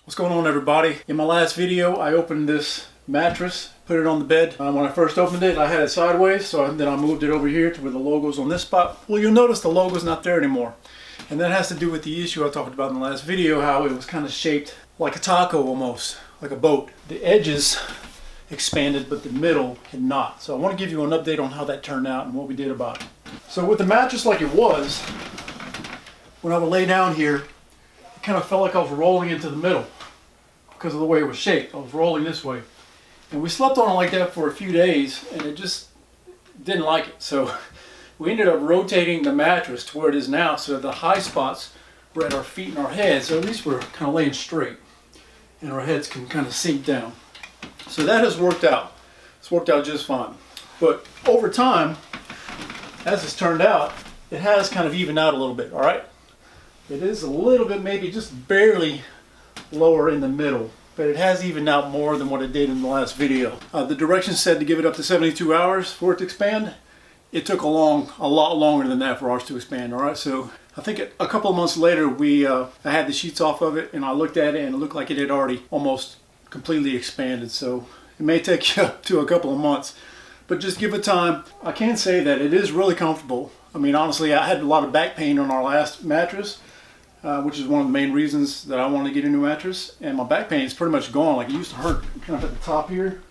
What's going on, everybody? In my last video I opened this mattress, put it on the bed. When I first opened it I had it sideways, so then I moved it over here to where the logo's on this spot. Well, you'll notice the logo's not there anymore, and that has to do with the issue I talked about in the last video, how it was kind of shaped like a taco, almost like a boat. The edges expanded but the middle had not. So I want to give you an update on how that turned out and what we did about it. So with the mattress like it was, when I would lay down here, it kind of felt like I was rolling into the middle because of the way it was shaped. I was rolling this way, and we slept on it like that for a few days, and it just didn't like it. So we ended up rotating the mattress to where it is now, so the high spots were at our feet and our heads, so at least we're kind of laying straight and our heads can kind of sink down. So that has worked out. It's worked out just fine. But over time, as it's turned out, it has kind of evened out a little bit, all right? It is a little bit, maybe just barely lower in the middle, but it has evened out more than what it did in the last video. The directions said to give it up to 72 hours for it to expand. It took a lot longer than that for ours to expand, all right? So I think a couple of months later, I had the sheets off of it, and I looked at it, and it looked like it had already almost completely expanded. So it may take you up to a couple of months, but just give it time. I can say that it is really comfortable. I mean, honestly, I had a lot of back pain on our last mattress, which is one of the main reasons that I wanted to get a new mattress. And my back pain is pretty much gone. Like, it used to hurt kind of at the top here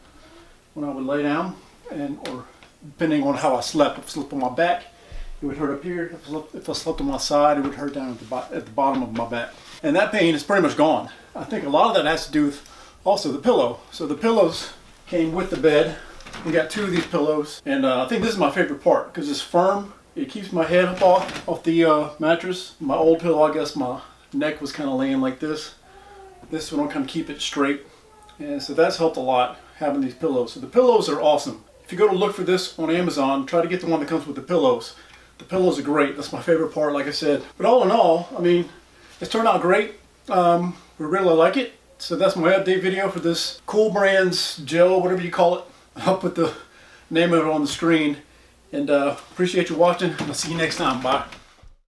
when I would lay down, or depending on how I slept. If I slept on my back, it would hurt up here. If I slept on my side, it would hurt down at the bottom of my back. And that pain is pretty much gone. I think a lot of that has to do with also the pillow. So the pillows came with the bed. We got two of these pillows, and I think this is my favorite part because it's firm. It keeps my head up off the mattress. My old pillow, I guess my neck was kind of laying like this. This one will kind of keep it straight. And so that's helped a lot, having these pillows. So the pillows are awesome. If you go to look for this on Amazon, try to get the one that comes with the pillows. The pillows are great. That's my favorite part, like I said. But all in all, I mean, it's turned out great. We really like it. So that's my update video for this Cool Brands gel, whatever you call it. I'll put the name of it on the screen. And appreciate you watching. I'll see you next time. Bye.